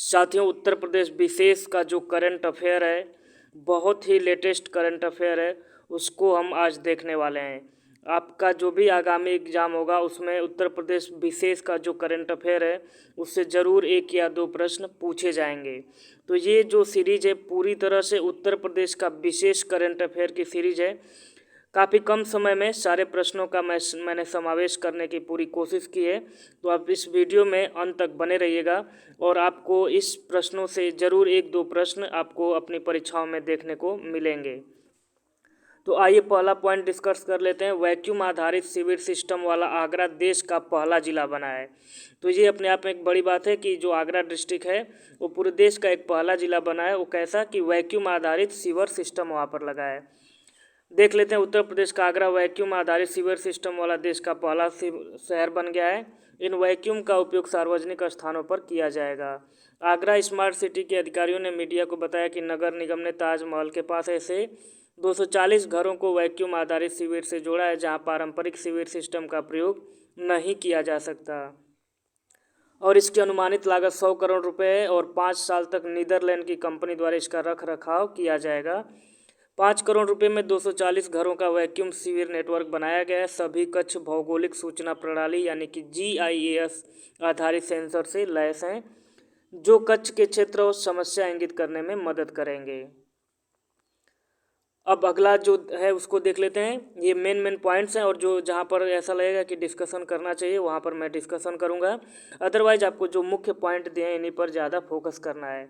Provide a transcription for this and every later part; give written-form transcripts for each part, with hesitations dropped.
साथियों, उत्तर प्रदेश विशेष का जो करंट अफेयर है, बहुत ही लेटेस्ट करंट अफेयर है, उसको हम आज देखने वाले हैं। आपका जो भी आगामी एग्ज़ाम होगा उसमें उत्तर प्रदेश विशेष का जो करंट अफेयर है उससे ज़रूर 1 या 2 प्रश्न पूछे जाएंगे। तो ये जो सीरीज़ है पूरी तरह से उत्तर प्रदेश का विशेष करंट अफेयर की सीरीज़ है। काफ़ी कम समय में सारे प्रश्नों का मैंने समावेश करने की पूरी कोशिश की है। तो आप इस वीडियो में अंत तक बने रहिएगा और आपको इस प्रश्नों से ज़रूर 1-2 प्रश्न आपको अपनी परीक्षाओं में देखने को मिलेंगे। तो आइए पहला पॉइंट डिस्कस कर लेते हैं। वैक्यूम आधारित सीवर सिस्टम वाला आगरा देश का पहला ज़िला बना है। तो ये अपने आप में एक बड़ी बात है कि जो आगरा डिस्ट्रिक्ट है वो पूरे देश का एक पहला ज़िला बना है। वो कैसा कि वैक्यूम आधारित सीवर सिस्टम वहाँ पर लगा है। देख लेते हैं उत्तर प्रदेश का आगरा वैक्यूम आधारित सीवर सिस्टम वाला देश का पहला शहर बन गया है। इन वैक्यूम का उपयोग सार्वजनिक स्थानों पर किया जाएगा। आगरा स्मार्ट सिटी के अधिकारियों ने मीडिया को बताया कि नगर निगम ने ताजमहल के पास ऐसे 240 घरों को वैक्यूम आधारित सीवर से जोड़ा है जहां पारंपरिक सीवर सिस्टम का प्रयोग नहीं किया जा सकता और इसकी अनुमानित लागत 100 करोड़ रुपए है और 5 साल तक नीदरलैंड की कंपनी द्वारा इसका रख रखाव किया जाएगा। 5 करोड़ रुपए में 240 घरों का वैक्यूम सीवर नेटवर्क बनाया गया है। सभी कक्ष भौगोलिक सूचना प्रणाली यानी कि GIS आधारित सेंसर से लैस हैं जो कक्ष के क्षेत्र और समस्या इंगित करने में मदद करेंगे। अब अगला जो है उसको देख लेते हैं। ये मेन पॉइंट्स हैं और जो जहाँ पर ऐसा लगेगा कि डिस्कशन करना चाहिए वहाँ पर मैं डिस्कशन करूँगा। अदरवाइज आपको जो मुख्य पॉइंट दिए हैं इन्हीं पर ज़्यादा फोकस करना है।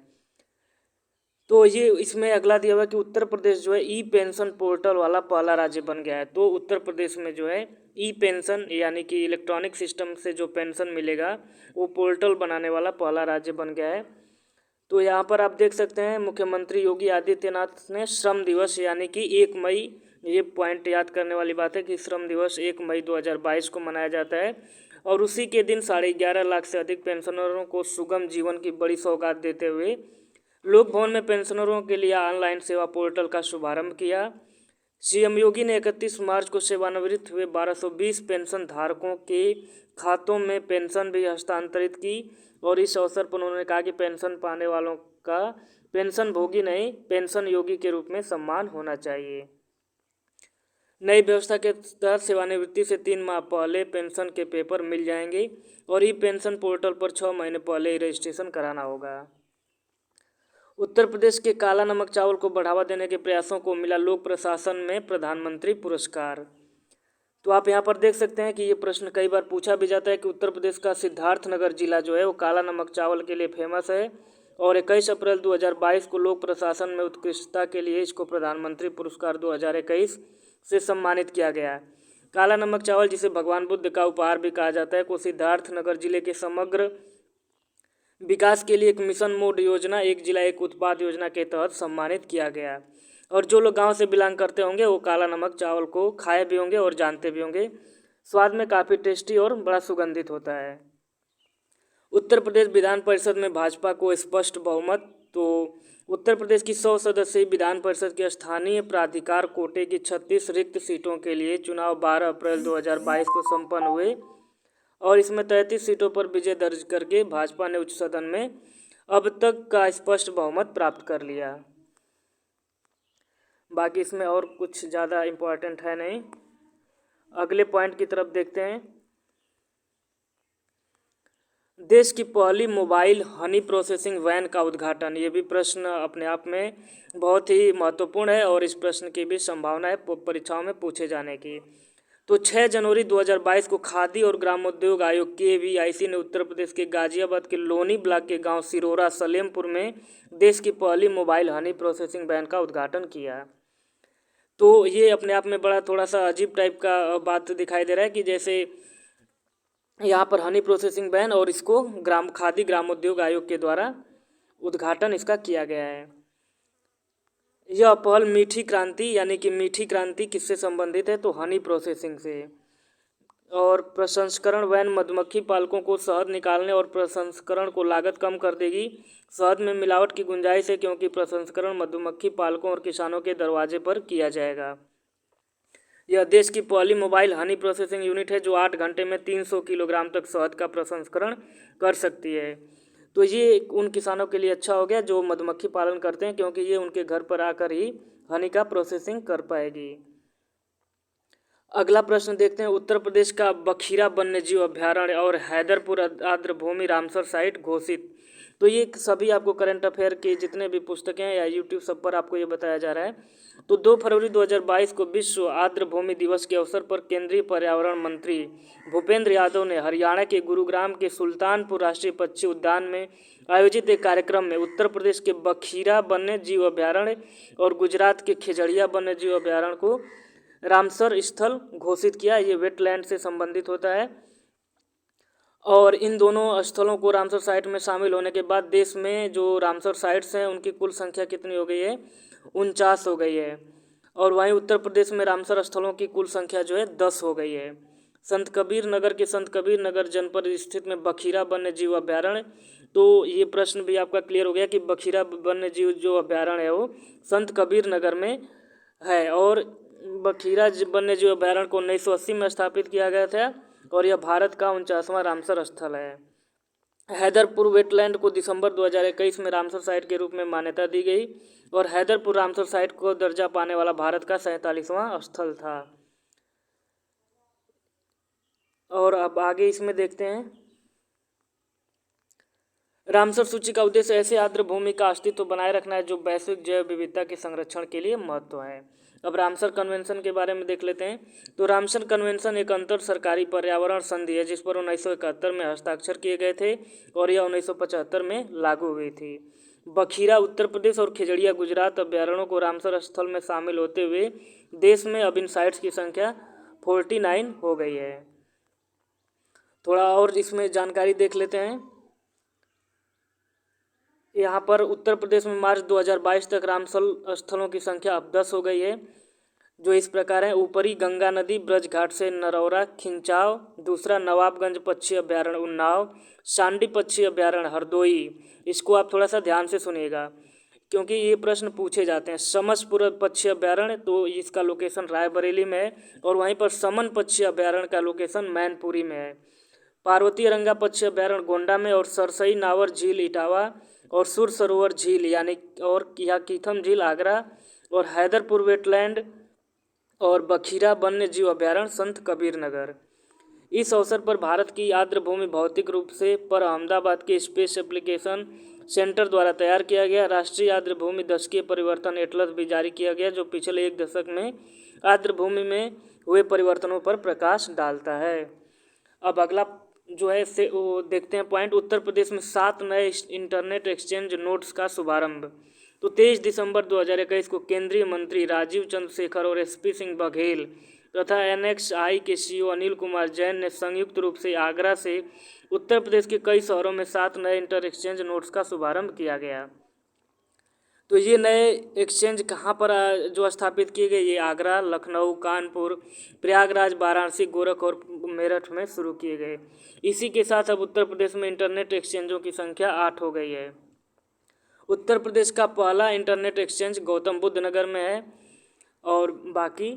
तो ये इसमें अगला दिया हुआ है कि उत्तर प्रदेश जो है ई पेंशन पोर्टल वाला पहला राज्य बन गया है। तो उत्तर प्रदेश में जो है ई पेंशन यानी कि इलेक्ट्रॉनिक सिस्टम से जो पेंशन मिलेगा वो पोर्टल बनाने वाला पहला राज्य बन गया है। तो यहाँ पर आप देख सकते हैं मुख्यमंत्री योगी आदित्यनाथ ने श्रम दिवस यानी कि 1 मई, ये पॉइंट याद करने वाली बात है कि श्रम दिवस 1 मई 2022 को मनाया जाता है और उसी के दिन 11.5 लाख से अधिक पेंशनरों को सुगम जीवन की बड़ी सौगात देते हुए लोक भवन में पेंशनरों के लिए ऑनलाइन सेवा पोर्टल का शुभारंभ किया। सीएम योगी ने 31 मार्च को सेवानिवृत्त हुए 1220 पेंशन धारकों के खातों में पेंशन भी हस्तांतरित की और इस अवसर पर उन्होंने कहा कि पेंशन पाने वालों का पेंशन भोगी नहीं पेंशन योगी के रूप में सम्मान होना चाहिए। नई व्यवस्था के तहत सेवानिवृत्ति से 3 माह पहले पेंशन के पेपर मिल जाएंगे और ई पेंशन पोर्टल पर 6 महीने पहले ही रजिस्ट्रेशन कराना होगा। उत्तर प्रदेश के काला नमक चावल को बढ़ावा देने के प्रयासों को मिला लोक प्रशासन में प्रधानमंत्री पुरस्कार। तो आप यहाँ पर देख सकते हैं कि ये प्रश्न कई बार पूछा भी जाता है कि उत्तर प्रदेश का सिद्धार्थनगर जिला जो है वो काला नमक चावल के लिए फेमस है और 21 अप्रैल 2022 को लोक प्रशासन में उत्कृष्टता के लिए इसको प्रधानमंत्री पुरस्कार 2021 से सम्मानित किया गया है। काला नमक चावल जिसे भगवान बुद्ध का उपहार भी कहा जाता है को सिद्धार्थनगर जिले के समग्र विकास के लिए एक मिशन मोड योजना एक जिला एक उत्पाद योजना के तहत सम्मानित किया गया और जो लोग गांव से बिलोंग करते होंगे वो काला नमक चावल को खाए भी होंगे और जानते भी होंगे। स्वाद में काफ़ी टेस्टी और बड़ा सुगंधित होता है। उत्तर प्रदेश विधान परिषद में भाजपा को स्पष्ट बहुमत। तो उत्तर प्रदेश की 100 सदस्यीय विधान परिषद के स्थानीय प्राधिकार कोटे की 36 रिक्त सीटों के लिए चुनाव 12 अप्रैल 2022 को संपन्न हुए और इसमें 33 सीटों पर विजय दर्ज करके भाजपा ने उच्च सदन में अब तक का स्पष्ट बहुमत प्राप्त कर लिया। बाकी इसमें और कुछ ज़्यादा इम्पोर्टेंट है नहीं। अगले पॉइंट की तरफ देखते हैं। देश की पहली मोबाइल हनी प्रोसेसिंग वैन का उद्घाटन। ये भी प्रश्न अपने आप में बहुत ही महत्वपूर्ण है और इस प्रश्न की भी संभावना है परीक्षाओं में पूछे जाने की। तो 6 जनवरी 2022 को खादी और ग्रामोद्योग आयोग KVIC ने उत्तर प्रदेश के गाजियाबाद के लोनी ब्लॉक के गांव सिरोरा सलेमपुर में देश की पहली मोबाइल हनी प्रोसेसिंग वैन का उद्घाटन किया। तो ये अपने आप में बड़ा थोड़ा सा अजीब टाइप का बात दिखाई दे रहा है कि जैसे यहाँ पर हनी प्रोसेसिंग वैन और इसको खादी ग्रामोद्योग आयोग के द्वारा उद्घाटन इसका किया गया है। यह पहल मीठी क्रांति यानी कि मीठी क्रांति किससे संबंधित है तो हनी प्रोसेसिंग से। और प्रसंस्करण वैन मधुमक्खी पालकों को शहद निकालने और प्रसंस्करण को लागत कम कर देगी। शहद में मिलावट की गुंजाइश है क्योंकि प्रसंस्करण मधुमक्खी पालकों और किसानों के दरवाजे पर किया जाएगा। यह देश की पहली मोबाइल हनी प्रोसेसिंग यूनिट है जो 8 घंटे में 300 किलोग्राम तक शहद का प्रसंस्करण कर सकती है। तो ये उन किसानों के लिए अच्छा हो गया जो मधुमक्खी पालन करते हैं, क्योंकि ये उनके घर पर आकर ही हनी का प्रोसेसिंग कर पाएगी। अगला प्रश्न देखते हैं, उत्तर प्रदेश का बखीरा वन्यजीव अभ्यारण्य और हैदरपुर आर्द्रभूमि रामसर साइट घोषित। तो ये सभी आपको करंट अफेयर की जितने भी पुस्तकें हैं या यूट्यूब सब पर आपको ये बताया जा रहा है। तो 2 फरवरी 2022 को विश्व आर्द्रभूमि दिवस के अवसर पर केंद्रीय पर्यावरण मंत्री भूपेंद्र यादव ने हरियाणा के गुरुग्राम के सुल्तानपुर राष्ट्रीय पक्षी उद्यान में आयोजित एक कार्यक्रम में उत्तर प्रदेश के बखीरा वन्य जीव अभ्यारण्य और गुजरात के खेजड़िया वन्य जीव अभ्यारण्य को रामसर स्थल घोषित किया। ये वेटलैंड से संबंधित होता है और इन दोनों स्थलों को रामसर साइट में शामिल होने के बाद देश में जो रामसर साइट्स हैं उनकी कुल संख्या कितनी हो गई है, 49 हो गई है। और वहीं उत्तर प्रदेश में रामसर स्थलों की कुल संख्या जो है 10 हो गई है। संत कबीर नगर के संत कबीर नगर जनपद स्थित में बखीरा वन्य जीव अभ्यारण्य, तो ये प्रश्न भी आपका क्लियर हो गया कि बखीरा वन्य जीव जो अभ्यारण्य है वो संत कबीर नगर में है। और बखीरा वन्य जीव अभ्यारण्य को 1980 में स्थापित किया गया था और यह भारत का 49वां रामसर स्थल है। हैदरपुर वेटलैंड को दिसंबर 2021 में रामसर साइट के रूप में मान्यता दी गई और हैदरपुर रामसर साइट को दर्जा पाने वाला भारत का 47वां स्थल था। और अब आगे इसमें देखते हैं, रामसर सूची का उद्देश्य ऐसे आर्द्र भूमि का अस्तित्व बनाए रखना है जो वैश्विक जैव विविधता के संरक्षण के लिए महत्व है। अब रामसर कन्वेंशन के बारे में देख लेते हैं। तो रामसर कन्वेंशन एक अंतर सरकारी पर्यावरण संधि है जिस पर 1971 में हस्ताक्षर किए गए थे और यह 1975 में लागू हुई थी। बखीरा उत्तर प्रदेश और खेजड़िया गुजरात अभ्यारण्यों को रामसर स्थल में शामिल होते हुए देश में अब इन साइट्स की संख्या 49 हो गई है। थोड़ा और इसमें जानकारी देख लेते हैं। यहाँ पर उत्तर प्रदेश में मार्च 2022 तक रामसर स्थलों की संख्या अब 10 हो गई है, जो इस प्रकार है। ऊपरी गंगा नदी ब्रज घाट से नरौरा खिंचाव, दूसरा नवाबगंज पक्षी अभ्यारण्य उन्नाव, सांडी पक्षी अभ्यारण्य हरदोई। इसको आप थोड़ा सा ध्यान से सुनिएगा क्योंकि ये प्रश्न पूछे जाते हैं। समसपुर पक्षी अभ्यारण्य, तो इसका लोकेशन रायबरेली में है और वहीं पर समन पक्षी अभ्यारण्य का लोकेशन मैनपुरी में है। पार्वती रंगा पक्षी अभ्यारण्य गोंडा में और सरसई नावर झील इटावा और सुर सरोवर झील यानी और या कीथम झील आगरा और हैदरपुर वेटलैंड और बखीरा वन्य जीव अभ्यारण्य संत कबीर नगर। इस अवसर पर भारत की आर्द्रभूमि भौतिक रूप से पर अहमदाबाद के स्पेस एप्लीकेशन सेंटर द्वारा तैयार किया गया राष्ट्रीय आर्द्रभूमि दशकीय परिवर्तन एटलस भी जारी किया गया जो पिछले एक दशक में आर्द्रभूमि में हुए परिवर्तनों पर प्रकाश डालता है। अब अगला जो है से वो देखते हैं पॉइंट, उत्तर प्रदेश में 7 नए इंटरनेट एक्सचेंज नोड्स का शुभारंभ। तो 23 दिसंबर 2021 को केंद्रीय मंत्री राजीव चंद्रशेखर और SP सिंह बघेल तथा NXI के CEO अनिल कुमार जैन ने संयुक्त रूप से आगरा से उत्तर प्रदेश के कई शहरों में 7 नए इंटर एक्सचेंज नोड्स का शुभारंभ किया गया। तो ये नए एक्सचेंज कहाँ पर जो स्थापित किए गए, ये आगरा, लखनऊ, कानपुर, प्रयागराज, वाराणसी, गोरखपुर और मेरठ में शुरू किए गए। इसी के साथ अब उत्तर प्रदेश में इंटरनेट एक्सचेंजों की संख्या 8 हो गई है। उत्तर प्रदेश का पहला इंटरनेट एक्सचेंज गौतम बुद्ध नगर में है। और बाकी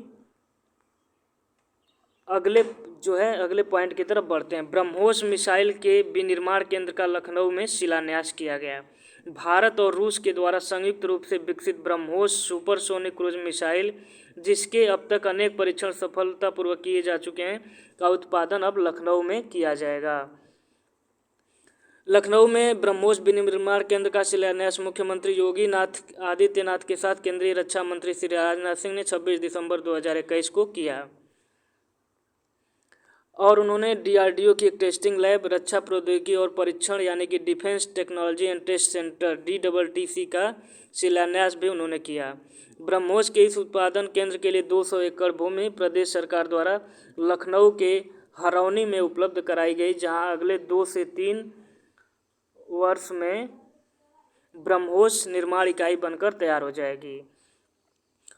अगले पॉइंट की तरफ बढ़ते हैं। ब्रह्मोस मिसाइल के विनिर्माण केंद्र का लखनऊ में शिलान्यास किया गया। भारत और रूस के द्वारा संयुक्त रूप से विकसित ब्रह्मोस सुपरसोनिक क्रूज मिसाइल, जिसके अब तक अनेक परीक्षण सफलतापूर्वक किए जा चुके हैं, का उत्पादन अब लखनऊ में किया जाएगा। लखनऊ में ब्रह्मोस विनिर्माण केंद्र का शिलान्यास मुख्यमंत्री योगी आदित्यनाथ के साथ केंद्रीय रक्षा मंत्री श्री राजनाथ सिंह ने 26 दिसंबर 2021 को किया और उन्होंने DRDO की एक टेस्टिंग लैब, रक्षा प्रौद्योगिकी और परीक्षण यानी कि defence technology and test centre DTTC का शिलान्यास भी उन्होंने किया। ब्रह्मोस के इस उत्पादन केंद्र के लिए 200 एकड़ भूमि प्रदेश सरकार द्वारा लखनऊ के हरौनी में उपलब्ध कराई गई, जहां अगले 2 से 3 वर्ष में ब्रह्मोस निर्माण इकाई बनकर तैयार हो जाएगी।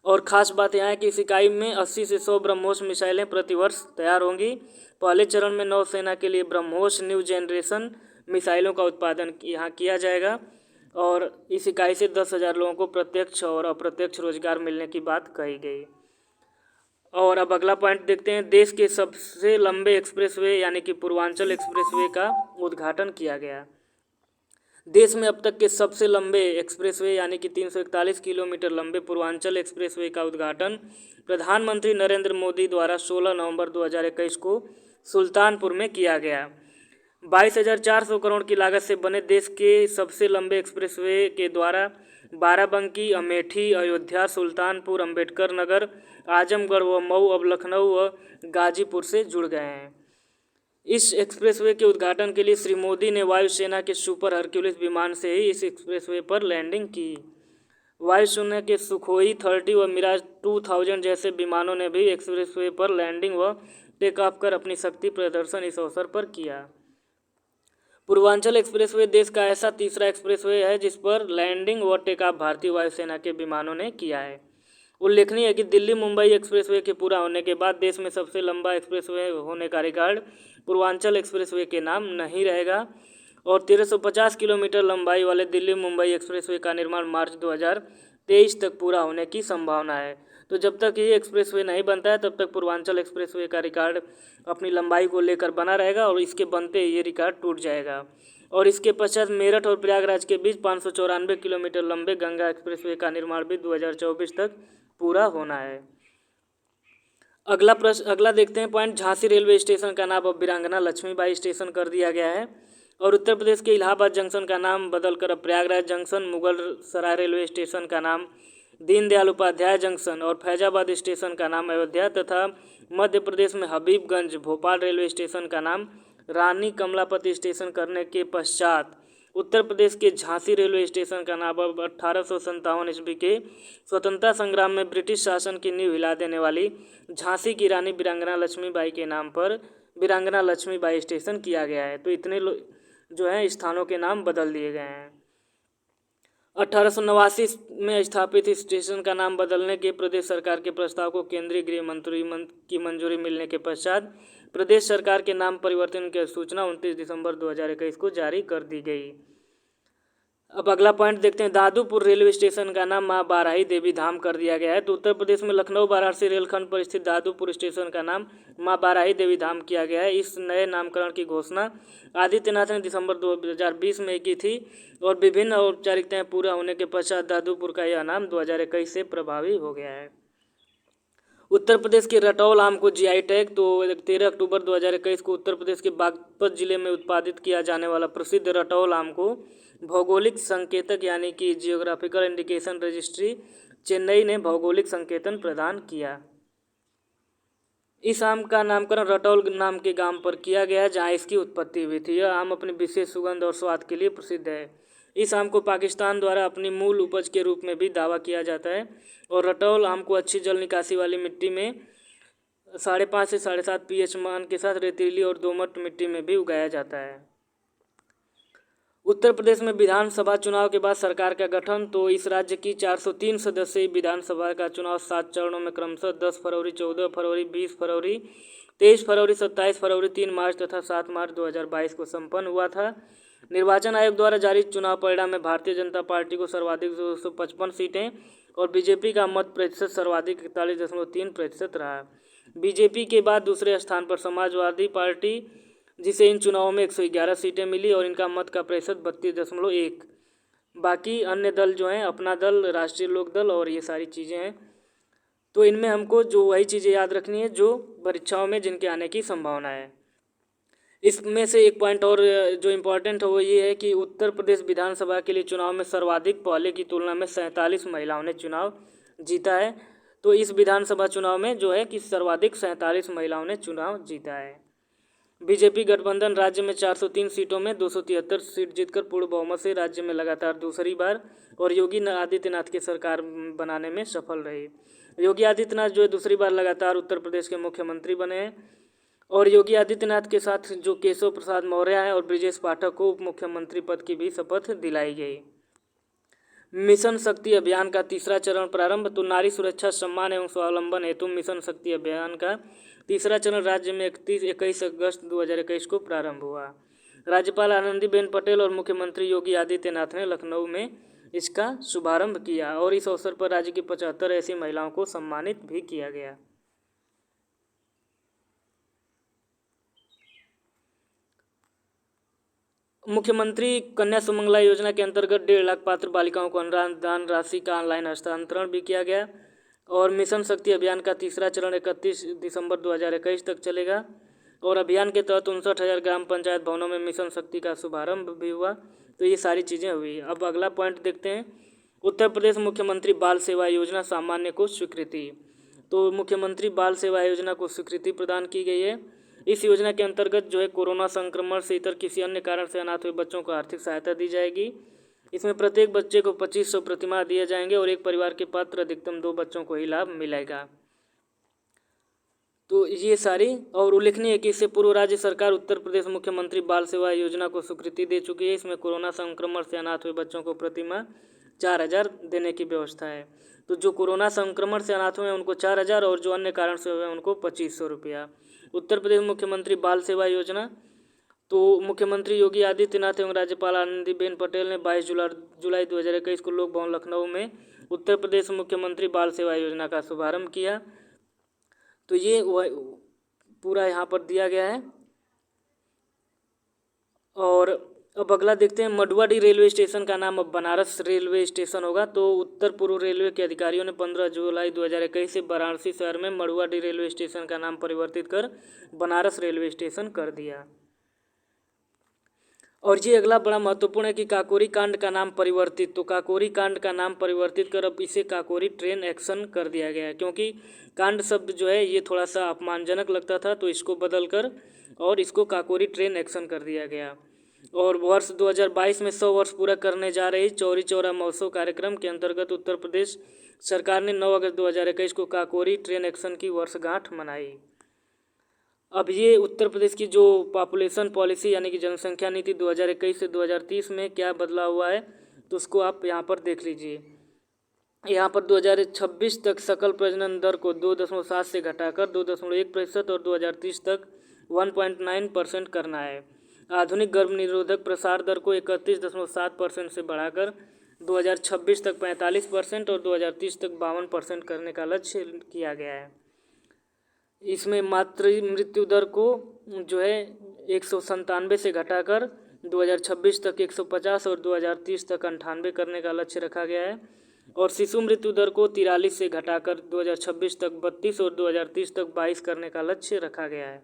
और ख़ास बात यह है कि इस इकाई में 80 से 100 ब्रह्मोस मिसाइलें प्रतिवर्ष तैयार होंगी। पहले चरण में नौसेना के लिए ब्रह्मोस न्यू जनरेशन मिसाइलों का उत्पादन यहाँ किया जाएगा और इस इकाई से 10,000 लोगों को प्रत्यक्ष और अप्रत्यक्ष रोजगार मिलने की बात कही गई। और अब अगला पॉइंट देखते हैं। देश के सबसे लंबे एक्सप्रेसवे यानी कि पूर्वांचल एक्सप्रेसवे का उद्घाटन किया गया। देश में अब तक के सबसे लंबे एक्सप्रेसवे यानी कि 341 किलोमीटर लंबे पूर्वांचल एक्सप्रेसवे का उद्घाटन प्रधानमंत्री नरेंद्र मोदी द्वारा 16 नवंबर 2021 को सुल्तानपुर में किया गया। 22,400 करोड़ की लागत से बने देश के सबसे लंबे एक्सप्रेसवे के द्वारा बाराबंकी, अमेठी, अयोध्या, सुल्तानपुर, अंबेडकर नगर, आजमगढ़ व मऊ अब लखनऊ व गाजीपुर से जुड़ गए हैं। इस एक्सप्रेसवे के उद्घाटन के लिए श्री मोदी ने वायुसेना के सुपर हरक्यूलिस विमान से ही इस एक्सप्रेसवे पर लैंडिंग की। वायुसेना के सुखोई 30 व मिराज 2000 जैसे विमानों ने भी एक्सप्रेसवे पर लैंडिंग व टेक ऑफ कर अपनी शक्ति प्रदर्शन इस अवसर पर किया। पूर्वांचल एक्सप्रेसवे देश का ऐसा तीसरा एक्सप्रेसवे है जिस पर लैंडिंग व टेक ऑफ भारतीय वायुसेना के विमानों ने किया है। उल्लेखनीय है कि दिल्ली मुंबई एक्सप्रेसवे के पूरा होने के बाद देश में सबसे लंबा एक्सप्रेसवे होने का रिकॉर्ड पूर्वांचल एक्सप्रेसवे के नाम नहीं रहेगा और 1350 किलोमीटर लंबाई वाले दिल्ली मुंबई एक्सप्रेसवे का निर्माण मार्च 2023 तक पूरा होने की संभावना है। तो जब तक ये एक्सप्रेसवे नहीं बनता है तब तक पूर्वांचल एक्सप्रेसवे का रिकॉर्ड अपनी लंबाई को लेकर बना रहेगा और इसके बनते ये रिकॉर्ड टूट जाएगा। और इसके पश्चात मेरठ और प्रयागराज के बीच 594 किलोमीटर लंबे गंगा एक्सप्रेसवे का निर्माण भी 2024 तक पूरा होना है। अगला देखते हैं पॉइंट, झांसी रेलवे स्टेशन का नाम अब वीरांगना लक्ष्मीबाई स्टेशन कर दिया गया है और उत्तर प्रदेश के इलाहाबाद जंक्शन का नाम बदलकर अब प्रयागराज जंक्शन, मुगल सराय रेलवे स्टेशन का नाम दीनदयाल उपाध्याय जंक्शन और फैजाबाद स्टेशन का नाम अयोध्या तथा मध्य प्रदेश में हबीबगंज भोपाल रेलवे स्टेशन का नाम रानी कमलापति स्टेशन करने के पश्चात उत्तर प्रदेश के झांसी रेलवे स्टेशन का नाम अब 1857 ईस्वी के स्वतंत्रता संग्राम में ब्रिटिश शासन की नींव हिला देने वाली झांसी की रानी वीरांगना लक्ष्मीबाई के नाम पर वीरांगना लक्ष्मीबाई स्टेशन किया गया है। तो इतने जो है स्थानों के नाम बदल दिए गए हैं। 1889 में स्थापित इस स्टेशन का नाम बदलने के प्रदेश सरकार के प्रस्ताव को केंद्रीय गृह मंत्री की मंजूरी मिलने के पश्चात प्रदेश सरकार के नाम परिवर्तन की सूचना 29 दिसंबर 2021 को जारी कर दी गई। अब अगला पॉइंट देखते हैं, दादूपुर रेलवे स्टेशन का नाम मां बाराही देवी धाम कर दिया गया है। तो उत्तर प्रदेश में लखनऊ वाराणसी रेलखंड पर स्थित दादूपुर स्टेशन का नाम मां बाराही देवी धाम किया गया है। इस नए नामकरण की घोषणा आदित्यनाथ ने दिसंबर 2020 में की थी और विभिन्न औपचारिकताएं पूरा होने के पश्चात दादूपुर का यह नाम 2021 से प्रभावी हो गया है। उत्तर प्रदेश के रटौल आम को जीआई टैग, तो 13 अक्टूबर 2021 को उत्तर प्रदेश के बागपत जिले में उत्पादित किया जाने वाला प्रसिद्ध रटौल आम को भौगोलिक संकेतक यानी कि जियोग्राफिकल इंडिकेशन रजिस्ट्री चेन्नई ने भौगोलिक संकेतन प्रदान किया। इस आम का नामकरण रटौल नाम के गांव पर किया गया है जहां इसकी उत्पत्ति हुई थी। यह आम अपनी विशेष सुगंध और स्वाद के लिए प्रसिद्ध है। इस आम को पाकिस्तान द्वारा अपनी मूल उपज के रूप में भी दावा किया जाता है और रटौल आम को अच्छी जल निकासी वाली मिट्टी में 5.5 से 7.5 pH मान के साथ रेतीली और दोमट मिट्टी में भी उगाया जाता है। उत्तर प्रदेश में विधानसभा चुनाव के बाद सरकार का गठन, तो इस राज्य की 403 सदस्यीय विधानसभा का चुनाव 7 चरणों में क्रमशः 10 फरवरी, 14 फरवरी, 20 फरवरी, 23 फरवरी, 27 फरवरी, 3 मार्च तथा 7 मार्च 2022 को संपन्न हुआ था। निर्वाचन आयोग द्वारा जारी चुनाव परिणाम में भारतीय जनता पार्टी को सर्वाधिक 255 सीटें और बीजेपी का मत प्रतिशत सर्वाधिक 41.3% रहा। बीजेपी के बाद दूसरे स्थान पर समाजवादी पार्टी, जिसे इन चुनावों में 111 सीटें मिली और इनका मत का प्रतिशत 32.1। बाकी अन्य दल जो हैं, अपना दल, राष्ट्रीय लोक दल और ये सारी चीज़ें हैं। तो इनमें हमको जो वही चीज़ें याद रखनी है जो परीक्षाओं में जिनके आने की संभावना है। इसमें से एक पॉइंट और जो इम्पोर्टेंट है वो ये है कि उत्तर प्रदेश विधानसभा के लिए चुनाव में सर्वाधिक पहले की तुलना में 47 महिलाओं ने चुनाव जीता है। तो इस विधानसभा चुनाव में जो है कि सर्वाधिक 47 महिलाओं ने चुनाव जीता है। बीजेपी गठबंधन राज्य में 403 सीटों में 273 सीट जीतकर पूर्ण बहुमत से राज्य में लगातार दूसरी बार और योगी आदित्यनाथ की सरकार बनाने में सफल रही। योगी आदित्यनाथ जो है दूसरी बार लगातार उत्तर प्रदेश के मुख्यमंत्री बने हैं और योगी आदित्यनाथ के साथ जो केशव प्रसाद मौर्य हैं और ब्रिजेश पाठक को उप मुख्यमंत्री पद की भी शपथ दिलाई गई। मिशन शक्ति अभियान का तीसरा चरण प्रारंभ, तो नारी सुरक्षा, सम्मान एवं स्वावलंबन हेतु मिशन शक्ति अभियान का तीसरा चरण राज्य में 21 अगस्त 2021 को प्रारंभ हुआ। राज्यपाल आनंदीबेन पटेल और मुख्यमंत्री योगी आदित्यनाथ ने लखनऊ में इसका शुभारंभ किया और इस अवसर पर राज्य की 75 ऐसी महिलाओं को सम्मानित भी किया गया। मुख्यमंत्री कन्या सुमंगला योजना के अंतर्गत 1.5 लाख पात्र बालिकाओं को अनुदान राशि का ऑनलाइन हस्तांतरण भी किया गया। और मिशन शक्ति अभियान का तीसरा चरण 31 दिसंबर 2021 तक चलेगा। और अभियान के तहत 59,000 ग्राम पंचायत भवनों में मिशन शक्ति का शुभारंभ भी हुआ। तो ये सारी चीज़ें हुई। अब अगला पॉइंट देखते हैं, उत्तर प्रदेश मुख्यमंत्री बाल सेवा योजना सामान्य को स्वीकृति। तो मुख्यमंत्री बाल सेवा योजना को स्वीकृति प्रदान की गई है। इस योजना के अंतर्गत जो है कोरोना संक्रमण से इतर किसी अन्य कारण से अनाथ हुए बच्चों को आर्थिक सहायता दी जाएगी। इसमें प्रत्येक बच्चे को 2500 प्रतिमाह दिए जाएंगे और एक परिवार के पात्र अधिकतम 2 बच्चों को ही लाभ मिलेगा। तो ये सारी, और उल्लेखनीय है कि इससे पूर्व राज्य सरकार उत्तर प्रदेश मुख्यमंत्री बाल सेवा योजना को स्वीकृति दे चुकी है। इसमें कोरोना संक्रमण से अनाथ हुए बच्चों को प्रतिमाह 4,000 देने की व्यवस्था है। तो जो कोरोना संक्रमण से अनाथ हुए हैं उनको 4,000 और जो अन्य कारण से हुए हैं उनको 2500 रुपया। उत्तर प्रदेश मुख्यमंत्री बाल सेवा योजना, तो मुख्यमंत्री योगी आदित्यनाथ एवं राज्यपाल आनंदीबेन पटेल ने 22 जुलाई 2021 को लोक भवन लखनऊ में उत्तर प्रदेश मुख्यमंत्री बाल सेवा योजना का शुभारंभ किया। तो ये पूरा यहाँ पर दिया गया है। और अब अगला देखते हैं, मडुवाडी रेलवे स्टेशन का नाम अब बनारस रेलवे स्टेशन होगा। तो उत्तर पूर्व रेलवे के अधिकारियों ने 15 जुलाई 2021 से वाराणसी शहर में मडुवाडी रेलवे स्टेशन का नाम परिवर्तित कर बनारस रेलवे स्टेशन कर दिया। और ये अगला बड़ा महत्वपूर्ण है कि काकोरी कांड का नाम परिवर्तित। तो काकोरी कांड का नाम परिवर्तित कर अब इसे काकोरी ट्रेन एक्शन कर दिया गया है, क्योंकि कांड शब्द जो है ये थोड़ा सा अपमानजनक लगता था, तो इसको बदल कर और इसको काकोरी ट्रेन एक्शन कर दिया गया। और वर्ष 2022 में 100 वर्ष पूरा करने जा रही चौरी चौरा महोत्सव कार्यक्रम के अंतर्गत उत्तर प्रदेश सरकार ने 9 अगस्त 2021 को काकोरी ट्रेन एक्शन की वर्षगांठ मनाई। अब ये उत्तर प्रदेश की जो पॉपुलेशन पॉलिसी यानी कि जनसंख्या नीति 2021 से 2030 में क्या बदलाव हुआ है, तो उसको आप यहाँ पर देख लीजिए। यहाँ पर 2026 तक सकल प्रजनन दर को 2.7 से घटाकर 2.1% और 2030 तक 1.9% करना है। आधुनिक गर्भ निरोधक प्रसार दर को 31.7% से बढ़ाकर 2026 तक 45% और 2030 तक 52% करने का लक्ष्य किया गया है। इसमें मातृ मृत्यु दर को जो है 197 से घटाकर 2026 तक 150 और 2030 तक 98 करने का लक्ष्य रखा गया है। और शिशु मृत्यु दर को 43 से घटाकर 2026 तक 32 और 2030 तक 22 करने का लक्ष्य रखा गया है।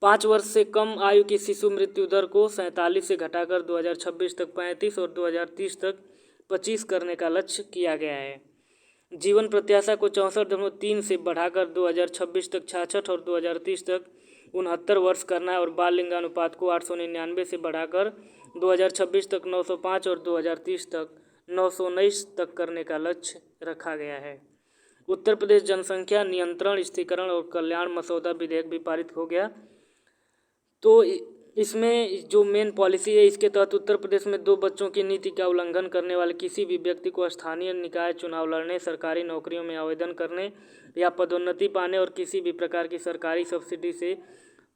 5 वर्ष से कम आयु की शिशु मृत्यु दर को 47 से घटाकर 2026 तक 35 और 2030 तक 25 करने का लक्ष्य किया गया है। जीवन प्रत्याशा को 64.3 से बढ़ाकर 2026 तक 66 और 2030 तक 69 वर्ष करना है। और बाल लिंगानुपात को 899 से बढ़ाकर 2026 तक 905 और 2030 तक 919 तक करने का लक्ष्य रखा गया है। उत्तर प्रदेश जनसंख्या नियंत्रण स्थिरीकरण और कल्याण मसौदा विधेयक भी पारित हो गया। तो इसमें जो मेन पॉलिसी है, इसके तहत उत्तर प्रदेश में 2 बच्चों की नीति का उल्लंघन करने वाले किसी भी व्यक्ति को स्थानीय निकाय चुनाव लड़ने, सरकारी नौकरियों में आवेदन करने या पदोन्नति पाने और किसी भी प्रकार की सरकारी सब्सिडी से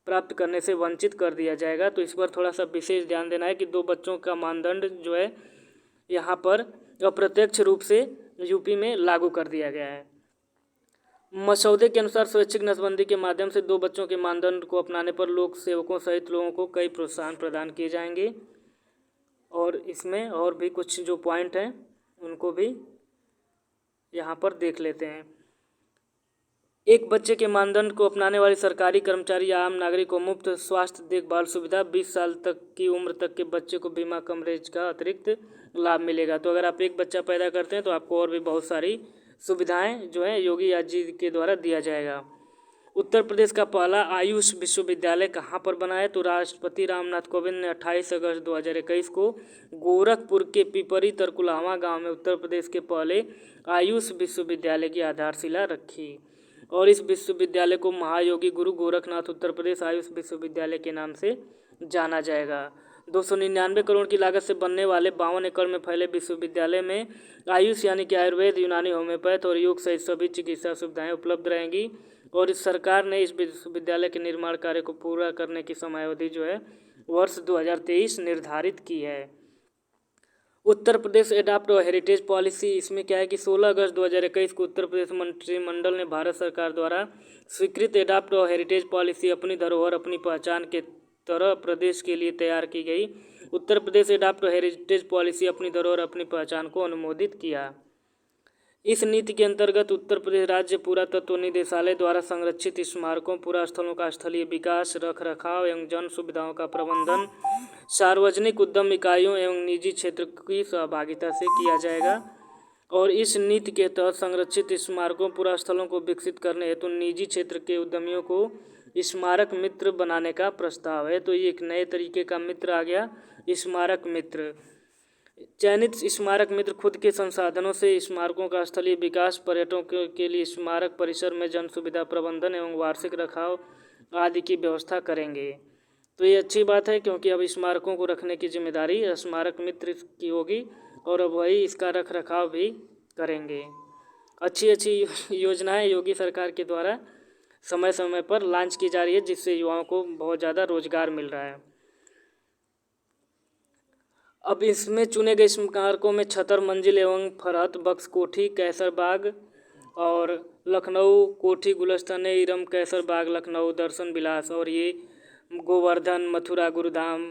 प्राप्त करने से वंचित कर दिया जाएगा। तो इस पर थोड़ा सा विशेष ध्यान देना है कि 2 बच्चों का मानदंड जो है यहाँ पर अप्रत्यक्ष रूप से यूपी में लागू कर दिया गया है। मसौदे के अनुसार स्वैच्छिक नसबंदी के माध्यम से 2 बच्चों के मानदंड को अपनाने पर लोक सेवकों सहित लोगों को कई प्रोत्साहन प्रदान किए जाएंगे। और इसमें और भी कुछ जो पॉइंट हैं उनको भी यहाँ पर देख लेते हैं। एक बच्चे के मानदंड को अपनाने वाले सरकारी कर्मचारी या आम नागरिक को मुफ्त स्वास्थ्य देखभाल सुविधा, 20 साल तक की उम्र तक के बच्चे को बीमा कवरेज का अतिरिक्त लाभ मिलेगा। तो अगर आप एक बच्चा पैदा करते हैं तो आपको और भी बहुत सारी सुविधाएं जो है योगी जी के द्वारा दिया जाएगा। उत्तर प्रदेश का पहला आयुष विश्वविद्यालय कहाँ पर बना है, तो राष्ट्रपति रामनाथ कोविंद ने 28 अगस्त 2021 को गोरखपुर के पिपरी तरकुलहवा गांव में उत्तर प्रदेश के पहले आयुष विश्वविद्यालय की आधारशिला रखी। और इस विश्वविद्यालय को महायोगी गुरु गोरखनाथ उत्तर प्रदेश आयुष विश्वविद्यालय के नाम से जाना जाएगा। 299 करोड़ की लागत से बनने वाले 52 एकड़ में फैले विश्वविद्यालय में आयुष यानी कि आयुर्वेद, यूनानी, होम्योपैथ और योग सहित सभी चिकित्सा सुविधाएं उपलब्ध रहेंगी। और इस सरकार ने इस विश्वविद्यालय के निर्माण कार्य को पूरा करने की समयावधि जो है वर्ष 2023 निर्धारित की है। Uttar Pradesh adapt heritage policy, इसमें क्या है कि 16 अगस्त 2021 को उत्तर प्रदेश मंत्रिमंडल ने भारत सरकार द्वारा स्वीकृत एडाप्ट हेरिटेज पॉलिसी अपनी धरोहर अपनी पहचान के तरह प्रदेश के लिए तैयार की गई। Uttar Pradesh adopt heritage policy अपनी धरोहर अपनी पहचान को अनुमोदित किया। इस नीति के अंतर्गत उत्तर प्रदेश राज्य पुरातत्व निदेशालय द्वारा संरक्षित स्मारकों, पुरास्थलों का स्थलीय विकास, रख रखाव एवं जन सुविधाओं का प्रबंधन सार्वजनिक उद्यम इकाइयों एवं निजी क्षेत्र की सहभागिता से किया जाएगा। और इस नीति के तहत संरक्षित स्मारकों, पुरास्थलों को विकसित करने हेतु निजी क्षेत्र के उद्यमियों को स्मारक मित्र बनाने का प्रस्ताव है। तो ये एक नए तरीके का मित्र आ गया, स्मारक मित्र। चयनित स्मारक मित्र खुद के संसाधनों से स्मारकों का स्थलीय विकास, पर्यटकों के लिए स्मारक परिसर में जन सुविधा प्रबंधन एवं वार्षिक रखाव आदि की व्यवस्था करेंगे। तो ये अच्छी बात है, क्योंकि अब स्मारकों को रखने की जिम्मेदारी स्मारक मित्र की होगी और अब वही इसका रख रखाव भी करेंगे। अच्छी अच्छी योजनाएं योगी सरकार के द्वारा समय समय पर लॉन्च की जा रही है, जिससे युवाओं को बहुत ज़्यादा रोजगार मिल रहा है। अब इसमें चुने गए स्मारकों में छतर मंजिल एवं फरहत बख्श कोठी, कैसर बाग और लखनऊ कोठी, गुलस्तान इरम, कैसर बाग लखनऊ, दर्शन विलास और ये गोवर्धन, मथुरा गुरुधाम,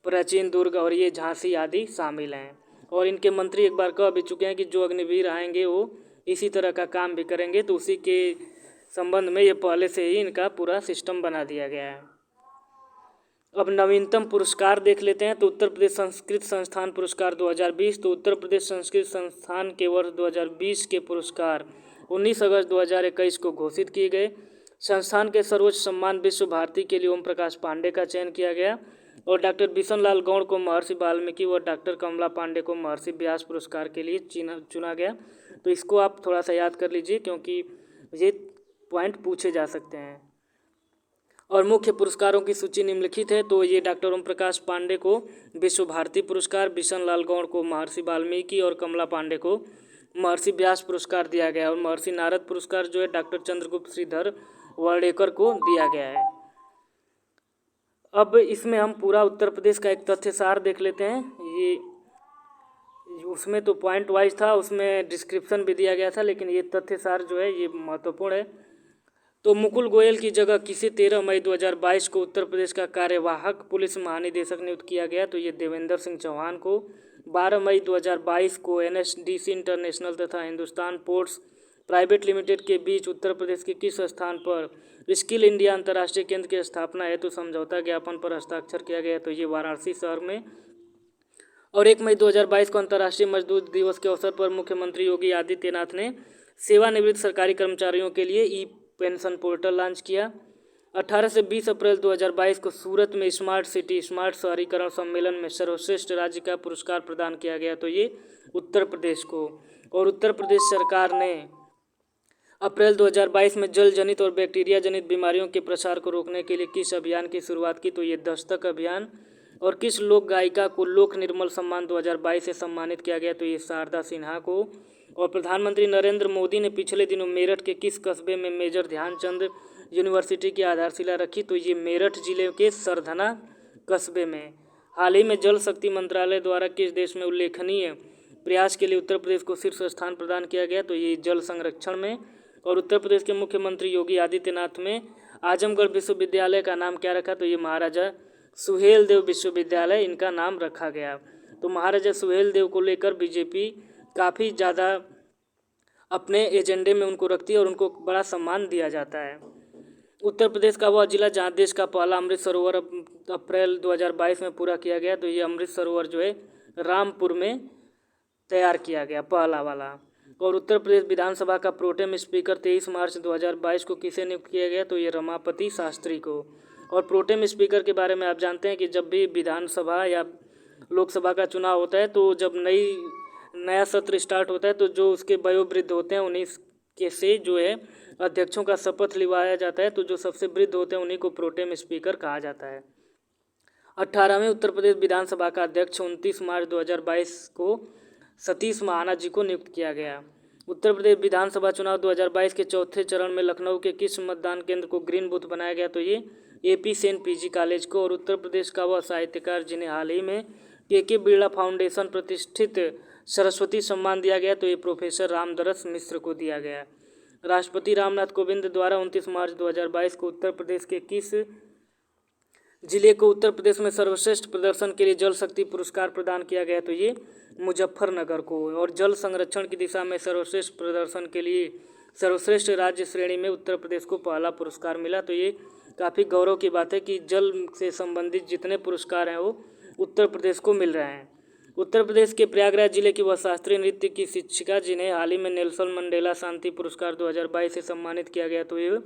प्राचीन दुर्ग और ये झांसी आदि शामिल हैं। और इनके मंत्री एक बार कह भी चुके हैं कि जो अग्निवीर आएंगे वो इसी तरह का काम भी करेंगे। तो उसी के संबंध में ये पहले से ही इनका पूरा सिस्टम बना दिया गया है। अब नवीनतम पुरस्कार देख लेते हैं। तो उत्तर प्रदेश संस्कृत संस्थान पुरस्कार 2020। तो उत्तर प्रदेश संस्कृत संस्थान के वर्ष 2020 के पुरस्कार 19 अगस्त 2021 को घोषित किए गए। संस्थान के सर्वोच्च सम्मान विश्व भारती के लिए ओम प्रकाश पांडे का चयन किया गया और डॉक्टर बिशन लाल गौड़ को महर्षि वाल्मीकि व डॉक्टर कमला पांडे को महर्षि व्यास पुरस्कार के लिए चुना गया। तो इसको आप थोड़ा सा याद कर लीजिए, क्योंकि ये पॉइंट पूछे जा सकते हैं। और मुख्य पुरस्कारों की सूची निम्नलिखित है। तो ये डॉक्टर ओम प्रकाश पांडे को विश्व भारती पुरस्कार, बिशन लाल गौड़ को महर्षि वाल्मीकि और कमला पांडे को महर्षि व्यास पुरस्कार दिया गया है। और महर्षि नारद पुरस्कार जो है डॉक्टर चंद्रगुप्त श्रीधर वर्डेकर को दिया गया है। अब इसमें हम पूरा उत्तर प्रदेश का एक तथ्य सार देख लेते हैं। ये उसमें तो पॉइंट वाइज था, उसमें डिस्क्रिप्शन भी दिया गया था, लेकिन ये तथ्य सार जो है ये महत्वपूर्ण है। तो मुकुल गोयल की जगह किसे 13 मई 2022 को उत्तर प्रदेश का कार्यवाहक पुलिस महानिदेशक नियुक्त किया गया। तो ये देवेंद्र सिंह चौहान को। 12 मई 2022 को NSDC इंटरनेशनल तथा हिंदुस्तान पोर्ट्स प्राइवेट लिमिटेड के बीच उत्तर प्रदेश के किस स्थान पर स्किल इंडिया अंतर्राष्ट्रीय केंद्र की स्थापना हेतु समझौता ज्ञापन पर हस्ताक्षर किया गया। तो ये वाराणसी शहर में। और 1 मई 2022 को अंतर्राष्ट्रीय मजदूर दिवस के अवसर पर मुख्यमंत्री योगी आदित्यनाथ ने सेवानिवृत्त सरकारी कर्मचारियों के लिए ई पेंशन पोर्टल लॉन्च किया। 18 से 20 अप्रैल 2022 को सूरत में स्मार्ट सिटी स्मार्ट शहरीकरण सम्मेलन में सर्वश्रेष्ठ राज्य का पुरस्कार प्रदान किया गया। तो ये उत्तर प्रदेश को। और उत्तर प्रदेश सरकार ने अप्रैल 2022 में जल जनित और बैक्टीरिया जनित बीमारियों के प्रसार को रोकने के लिए किस अभियान की शुरुआत की। तो ये दस्तक अभियान। और किस लोक गायिका को लोक निर्मल सम्मान 2022 से सम्मानित किया गया। तो ये शारदा सिन्हा को। और प्रधानमंत्री नरेंद्र मोदी ने पिछले दिनों मेरठ के किस कस्बे में मेजर ध्यानचंद यूनिवर्सिटी की आधारशिला रखी। तो ये मेरठ जिले के सरधना कस्बे में। हाल ही में जल शक्ति मंत्रालय द्वारा किस देश में उल्लेखनीय प्रयास के लिए उत्तर प्रदेश को शीर्ष स्थान प्रदान किया गया। तो ये जल संरक्षण में। और उत्तर प्रदेश के मुख्यमंत्री योगी आदित्यनाथ में आजमगढ़ विश्वविद्यालय का नाम क्या रखा। तो ये महाराजा सुहेलदेव विश्वविद्यालय इनका नाम रखा गया। तो महाराजा सुहेलदेव को लेकर बीजेपी काफ़ी ज़्यादा अपने एजेंडे में उनको रखती है और उनको बड़ा सम्मान दिया जाता है। उत्तर प्रदेश का वह जिला जहाँ देश का पहला अमृत सरोवर अप्रैल 2022 में पूरा किया गया। तो ये अमृत सरोवर जो है रामपुर में तैयार किया गया, पहला वाला। और उत्तर प्रदेश विधानसभा का प्रोटेम स्पीकर 23 मार्च 2022 को किसे नियुक्त किया गया। तो ये रमापति शास्त्री को। और प्रोटेम स्पीकर के बारे में आप जानते हैं कि जब भी विधानसभा या लोकसभा का चुनाव होता है, तो जब नया सत्र स्टार्ट होता है, तो जो उसके वयोवृद्ध होते हैं उन्हीं के से जो है अध्यक्षों का शपथ लिवाया जाता है। तो जो सबसे वृद्ध होते हैं उन्हीं को प्रोटेम स्पीकर कहा जाता है। 18वें उत्तर प्रदेश विधानसभा का अध्यक्ष 29 मार्च 2022 को सतीश महाना जी को नियुक्त किया गया। उत्तर प्रदेश विधानसभा चुनाव 2022 के चौथे चरण में लखनऊ के किस मतदान केंद्र को ग्रीन बूथ बनाया गया। तो ये AP सेन PG कॉलेज को। और उत्तर प्रदेश का वह साहित्यकार जिन्हें हाल ही में KK बिरला फाउंडेशन प्रतिष्ठित सरस्वती सम्मान दिया गया। तो ये प्रोफेसर रामदरस मिश्र को दिया गया। राष्ट्रपति रामनाथ कोविंद द्वारा 29 मार्च 2022 को उत्तर प्रदेश के किस जिले को उत्तर प्रदेश में सर्वश्रेष्ठ प्रदर्शन के लिए जल शक्ति पुरस्कार प्रदान किया गया, तो ये मुजफ्फरनगर को। और जल संरक्षण की दिशा में सर्वश्रेष्ठ प्रदर्शन के लिए सर्वश्रेष्ठ राज्य श्रेणी में उत्तर प्रदेश को पहला पुरस्कार मिला। तो ये काफ़ी गौरव की बात है कि जल से संबंधित जितने पुरस्कार हैं वो उत्तर प्रदेश को मिल रहे हैं। उत्तर प्रदेश के प्रयागराज जिले की वह शास्त्रीय नृत्य की शिक्षिका जिन्हें हाल ही में नेल्सन मंडेला शांति पुरस्कार 2022 से सम्मानित किया गया, तो ये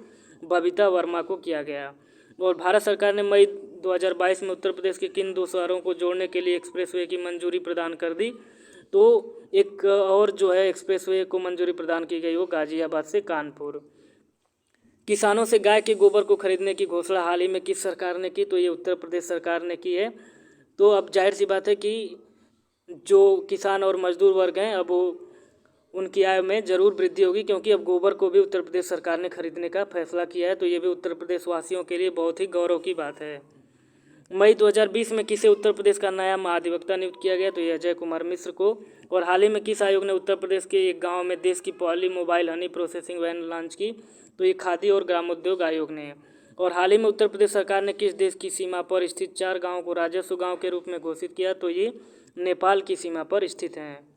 बबीता वर्मा को किया गया। और भारत सरकार ने मई 2022 में उत्तर प्रदेश के किन 2 शहरों को जोड़ने के लिए एक्सप्रेसवे की मंजूरी प्रदान कर दी, तो एक और जो है एक्सप्रेसवे को मंजूरी प्रदान की गई वो गाजियाबाद से कानपुर। किसानों से गाय के गोबर को खरीदने की घोषणा हाल ही में किस सरकार ने की, तो ये उत्तर प्रदेश सरकार ने की है। तो अब जाहिर सी बात है कि जो किसान और मजदूर वर्ग हैं अब वो उनकी आय में ज़रूर वृद्धि होगी, क्योंकि अब गोबर को भी उत्तर प्रदेश सरकार ने खरीदने का फैसला किया है। तो ये भी उत्तर प्रदेश वासियों के लिए बहुत ही गौरव की बात है। मई 2020 में किसे उत्तर प्रदेश का नया महाधिवक्ता नियुक्त किया गया, तो ये अजय कुमार मिश्र को। और हाल ही में किस आयोग ने उत्तर प्रदेश के एक गाँव में देश की पहली mobile honey processing van launch की, तो ये खादी और ग्रामोद्योग आयोग ने। और हाल ही में उत्तर प्रदेश सरकार ने किस देश की सीमा पर स्थित 4 गाँव को राजस्व गाँव के रूप में घोषित किया, तो ये नेपाल की सीमा पर स्थित हैं।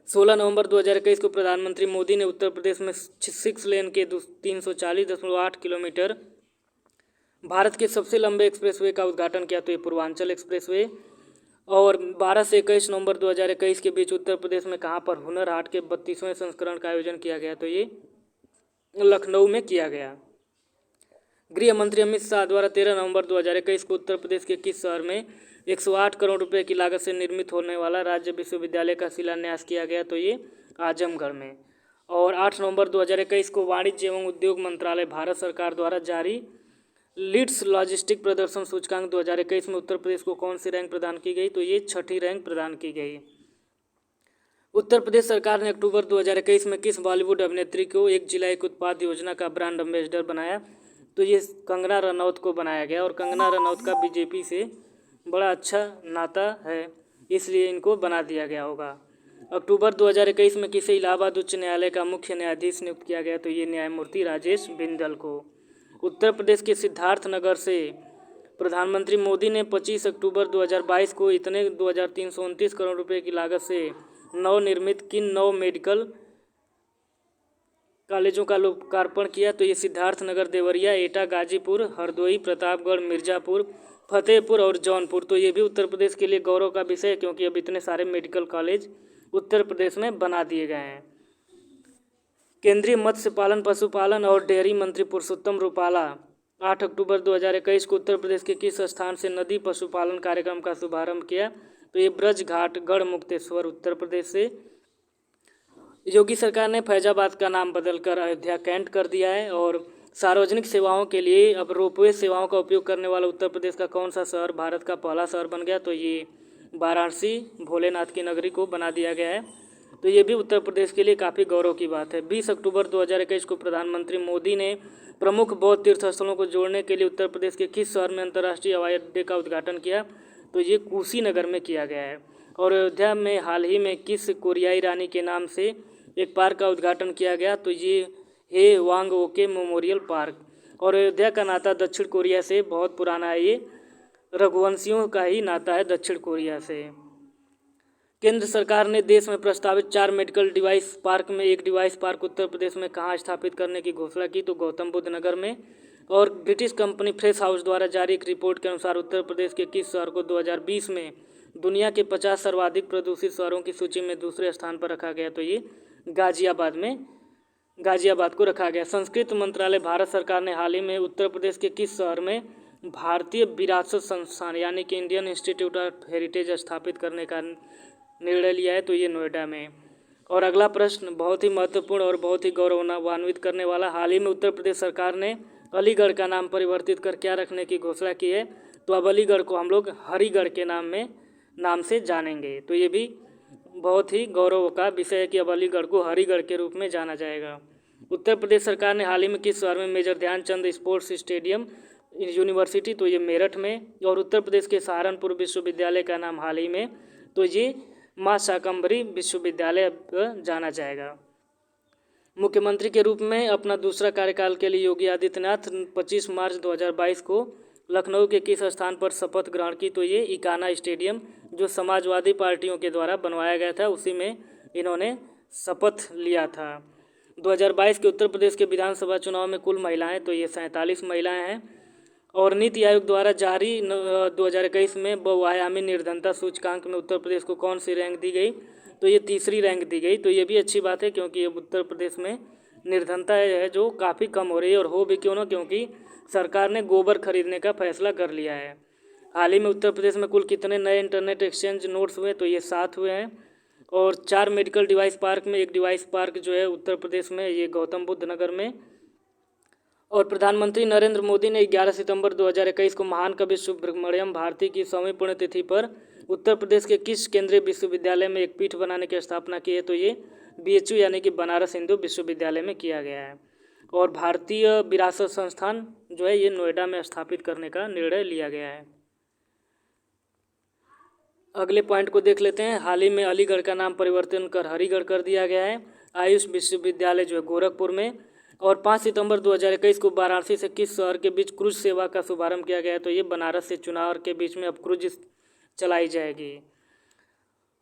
16 नवंबर 2021 को प्रधानमंत्री मोदी ने उत्तर प्रदेश में 6 लेन के 340.8 किलोमीटर भारत के सबसे लंबे एक्सप्रेसवे का उद्घाटन किया, तो ये पूर्वांचल एक्सप्रेसवे। और 12 से 21 नवंबर 2021 के बीच उत्तर प्रदेश में कहाँ पर हुनर हाट के 32वें संस्करण का आयोजन किया गया, तो ये लखनऊ में किया गया। गृह मंत्री अमित शाह द्वारा 13 नवंबर 2021 को उत्तर प्रदेश के किस शहर में 108 करोड़ रुपए की लागत से निर्मित होने वाला राज्य विश्वविद्यालय का शिलान्यास किया गया, तो ये आजमगढ़ में। और 8 नवंबर 2021 को वाणिज्य एवं उद्योग मंत्रालय भारत सरकार द्वारा जारी लीड्स लॉजिस्टिक प्रदर्शन सूचकांक 2021 में उत्तर प्रदेश को कौन सी रैंक प्रदान की गई, तो ये 6ठी रैंक प्रदान की गई। उत्तर प्रदेश सरकार ने अक्टूबर 2021 में किस बॉलीवुड अभिनेत्री को एक जिला एक उत्पाद योजना का ब्रांड एम्बेसडर बनाया, तो ये कंगना रनौत को बनाया गया। और कंगना रनौत का बीजेपी से बड़ा अच्छा नाता है, इसलिए इनको बना दिया गया होगा। अक्टूबर 2021 में किसे इलाहाबाद उच्च न्यायालय का मुख्य न्यायाधीश नियुक्त किया गया, तो ये न्यायमूर्ति राजेश बिंदल को। उत्तर प्रदेश के सिद्धार्थनगर से प्रधानमंत्री मोदी ने 25 अक्टूबर 2022 को इतने 2329 करोड़ रुपए की लागत से नवनिर्मित किन 9 मेडिकल कॉलेजों का लोकार्पण किया, तो ये सिद्धार्थनगर, देवरिया, एटा, गाजीपुर, हरदोई, प्रतापगढ़, मिर्ज़ापुर, फतेहपुर और जौनपुर। तो ये भी उत्तर प्रदेश के लिए गौरव का विषय है, क्योंकि अब इतने सारे मेडिकल कॉलेज उत्तर प्रदेश में बना दिए गए हैं। केंद्रीय मत्स्य पालन, पशुपालन और डेयरी मंत्री पुरुषोत्तम रुपाला 8 अक्टूबर 2021 को उत्तर प्रदेश के किस स्थान से नदी पशुपालन कार्यक्रम का शुभारंभ किया, तो ये ब्रज घाट गढ़ मुक्तेश्वर उत्तर प्रदेश से। योगी सरकार ने फैजाबाद का नाम बदलकर अयोध्या कैंट कर दिया है। और सार्वजनिक सेवाओं के लिए अब रोपवे सेवाओं का उपयोग करने वाला उत्तर प्रदेश का कौन सा शहर भारत का पहला शहर बन गया, तो ये वाराणसी भोलेनाथ की नगरी को बना दिया गया है। तो ये भी उत्तर प्रदेश के लिए काफ़ी गौरव की बात है। 20 अक्टूबर 2021 को प्रधानमंत्री मोदी ने प्रमुख बौद्ध तीर्थ स्थलों को जोड़ने के लिए उत्तर प्रदेश के किस शहर में अंतर्राष्ट्रीय हवाई अड्डे का उद्घाटन किया, तो ये कुशीनगर में किया गया है। और अयोध्या में हाल ही में किस कोरियाई रानी के नाम से एक पार्क का उद्घाटन किया गया, तो ये हे वांग ओके मेमोरियल पार्क। और अयोध्या का नाता दक्षिण कोरिया से बहुत पुराना है, ये रघुवंशियों का ही नाता है दक्षिण कोरिया से। केंद्र सरकार ने देश में प्रस्तावित 4 मेडिकल डिवाइस पार्क में एक डिवाइस पार्क उत्तर प्रदेश में कहाँ स्थापित करने की घोषणा की, तो गौतम बुद्ध नगर में। और ब्रिटिश कंपनी फ्रेश हाउस द्वारा जारी एक रिपोर्ट के अनुसार उत्तर प्रदेश के किस शहर को 2020 में दुनिया के 50 सर्वाधिक प्रदूषित शहरों की सूची में दूसरे स्थान पर रखा गया, तो ये गाजियाबाद को रखा गया। संस्कृति मंत्रालय भारत सरकार ने हाल ही में उत्तर प्रदेश के किस शहर में भारतीय विरासत संस्थान यानी कि इंडियन इंस्टीट्यूट ऑफ हेरिटेज स्थापित करने का निर्णय लिया है, तो ये नोएडा में। और अगला प्रश्न बहुत ही महत्वपूर्ण और बहुत ही गौरवान्वित करने वाला, हाल ही में उत्तर प्रदेश सरकार ने अलीगढ़ का नाम परिवर्तित कर क्या रखने की घोषणा की है, तो अब अलीगढ़ को हम लोग हरिगढ़ के नाम से जानेंगे। तो ये भी बहुत ही गौरव का विषय है कि अब अलीगढ़ को हरिगढ़ के रूप में जाना जाएगा। उत्तर प्रदेश सरकार ने हाल ही में किस शहर में major Dhyanchand sports stadium university, तो ये मेरठ में। और उत्तर प्रदेश के सहारनपुर विश्वविद्यालय का नाम हाल ही में, तो ये माँ शाकंभरी विश्वविद्यालय जाना जाएगा। मुख्यमंत्री के रूप में अपना दूसरा कार्यकाल के लिए योगी आदित्यनाथ 25 मार्च 2022 को लखनऊ के किस स्थान पर शपथ ग्रहण की? तो ये इकाना स्टेडियम जो समाजवादी पार्टियों के द्वारा बनवाया गया था उसी में इन्होंने शपथ लिया था। 2022 के उत्तर प्रदेश के विधानसभा चुनाव में कुल महिलाएं तो ये 47 महिलाएं हैं। और नीति आयोग द्वारा जारी 2021 में बहुआयामी निर्धनता सूचकांक में उत्तर प्रदेश को कौन सी रैंक दी गई? तो ये तीसरी रैंक दी गई। तो ये भी अच्छी बात है क्योंकि अब उत्तर प्रदेश में निर्धनता है जो काफ़ी कम हो रही है, और हो भी क्यों ना, क्योंकि सरकार ने गोबर खरीदने का फैसला कर लिया है। हाल ही में उत्तर प्रदेश में कुल कितने नए इंटरनेट एक्सचेंज नोड्स हुए? तो ये 7 हुए हैं। और 4 मेडिकल डिवाइस पार्क में एक डिवाइस पार्क जो है उत्तर प्रदेश में, ये गौतम बुद्ध नगर में। और प्रधानमंत्री नरेंद्र मोदी ने 11 सितंबर 2021 को महान कवि सुब्रमण्यम भारती की 100वीं पुण्यतिथि पर उत्तर प्रदेश के किस केंद्रीय विश्वविद्यालय में एक पीठ बनाने की स्थापना की है? तो ये BHU यानी कि बनारस हिंदू विश्वविद्यालय में किया गया है। और भारतीय विरासत संस्थान जो है ये नोएडा में स्थापित करने का निर्णय लिया गया है। अगले पॉइंट को देख लेते हैं। हाल ही में अलीगढ़ का नाम परिवर्तन कर हरिगढ़ कर दिया गया है। आयुष विश्वविद्यालय जो है गोरखपुर में। और 5 सितंबर 2021 को वाराणसी से किस शहर के बीच क्रूज सेवा का शुभारंभ किया गया है? तो ये बनारस से चुनार के बीच में अब क्रूज चलाई जाएगी।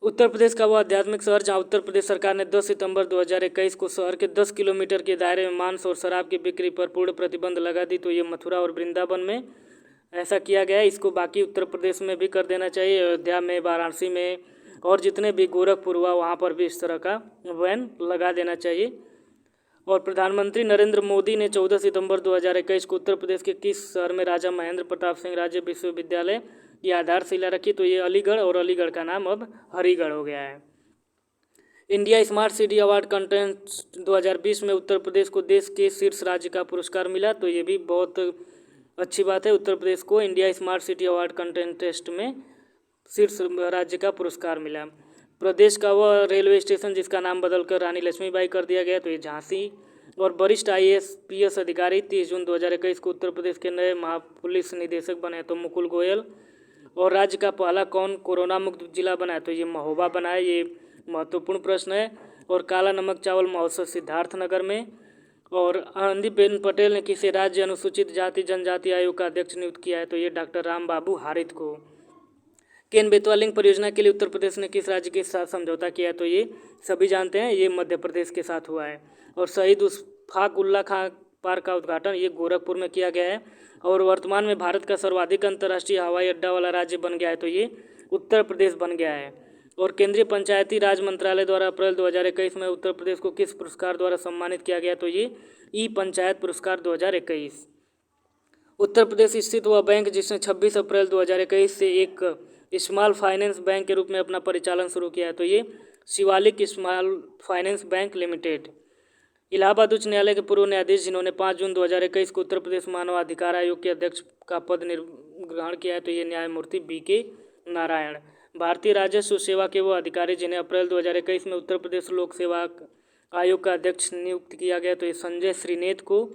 उत्तर प्रदेश का वो आध्यात्मिक शहर जहां उत्तर प्रदेश सरकार ने 10 सितंबर 2021 को शहर के 10 किलोमीटर के दायरे में मांस और शराब की बिक्री पर पूर्ण प्रतिबंध लगा दी। तो ये मथुरा और वृंदावन में ऐसा किया गया है। इसको बाकी उत्तर प्रदेश में भी कर देना चाहिए, अयोध्या में, वाराणसी में, और जितने भी गोरखपुर हुआ वहाँ पर भी इस तरह का बैन लगा देना चाहिए। और प्रधानमंत्री नरेंद्र मोदी ने 14 सितंबर 2021 को उत्तर प्रदेश के किस शहर में राजा महेंद्र प्रताप सिंह राज्य विश्वविद्यालय की आधारशिला रखी? तो ये अलीगढ़, और अलीगढ़ का नाम अब हरिगढ़ हो गया है। India smart city award contest 2020 में उत्तर प्रदेश को देश के शीर्ष राज्य का पुरस्कार मिला। तो ये भी बहुत अच्छी बात है, उत्तर प्रदेश को India smart city award contest में शीर्ष राज्य का पुरस्कार मिला। प्रदेश का वह रेलवे स्टेशन जिसका नाम बदलकर रानी लक्ष्मीबाई कर दिया गया तो ये झांसी। और वरिष्ठ IAS अधिकारी 30 जून 2021 को उत्तर प्रदेश के नए महापुलिस निदेशक बने तो मुकुल गोयल। और राज्य का पहला कौन कोरोना मुक्त जिला बना है? तो ये महोबा बना है। ये महत्वपूर्ण प्रश्न है। और काला नमक चावल महोत्सव सिद्धार्थनगर में। और आनंदीबेन पटेल ने किसे राज्य अनुसूचित जाति जनजाति आयोग का अध्यक्ष नियुक्त किया है? तो ये डॉक्टर राम बाबू हारित को। केन बेतवा लिंक परियोजना के लिए उत्तर प्रदेश ने किस राज्य के साथ समझौता किया है? तो ये सभी जानते हैं, ये मध्य प्रदेश के साथ हुआ है। और शहीद उस्फाक उल्ला खां पार्क का उद्घाटन ये गोरखपुर में किया गया है। और वर्तमान में भारत का सर्वाधिक अंतर्राष्ट्रीय हवाई अड्डा वाला राज्य बन गया है तो ये उत्तर प्रदेश बन गया है। और केंद्रीय पंचायती राज मंत्रालय द्वारा अप्रैल 2021 में उत्तर प्रदेश को किस पुरस्कार द्वारा सम्मानित किया गया? तो ये ई-पंचायत पुरस्कार 2021। उत्तर प्रदेश स्थित वह बैंक जिसने 26 अप्रैल 2021 से एक स्मॉल फाइनेंस बैंक के रूप में अपना परिचालन शुरू किया है तो ये Shivalik small finance bank limited. Allahabad उच्च न्यायालय के पूर्व न्यायाधीश जिन्होंने 5 जून 2021 को उत्तर प्रदेश मानवाधिकार आयोग के अध्यक्ष का पद ग्रहण किया है तो ये न्यायमूर्ति BK नारायण। भारतीय राजस्व सेवा के वो अधिकारी जिन्हें अप्रैल 2021 में उत्तर प्रदेश लोक सेवा आयोग का अध्यक्ष नियुक्त किया गया तो ये संजय श्रीनेत को।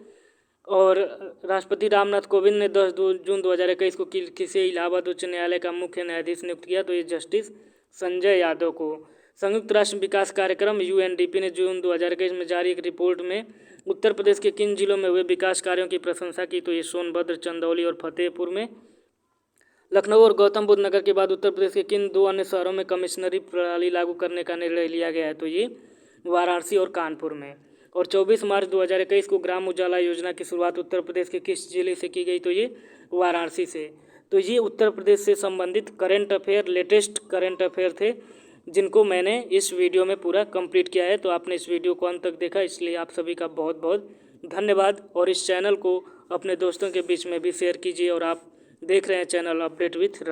और राष्ट्रपति रामनाथ कोविंद ने 10 जून 2021 को किसे इलाहाबाद उच्च न्यायालय का मुख्य न्यायाधीश नियुक्त किया? तो ये जस्टिस संजय यादव को। संयुक्त राष्ट्र विकास कार्यक्रम UNDP ने जून 2021 में जारी एक रिपोर्ट में उत्तर प्रदेश के किन जिलों में हुए विकास कार्यों की प्रशंसा की? तो ये सोनभद्र, चंदौली और फतेहपुर में। लखनऊ और गौतम बुद्ध नगर के बाद उत्तर प्रदेश के किन 2 अन्य शहरों में कमिश्नरी प्रणाली लागू करने का निर्णय लिया गया है? तो ये वाराणसी और कानपुर में। और 24 मार्च 2021 को ग्राम उजाला योजना की शुरुआत उत्तर प्रदेश के किस जिले से की गई? तो ये वाराणसी से। तो ये उत्तर प्रदेश से संबंधित current affair, latest current affair थे जिनको मैंने इस वीडियो में पूरा कंप्लीट किया है। तो आपने इस वीडियो को अंत तक देखा, इसलिए आप सभी का बहुत बहुत धन्यवाद। और इस चैनल को अपने दोस्तों के बीच में भी शेयर कीजिए। और आप देख रहे हैं चैनल अपडेट विथ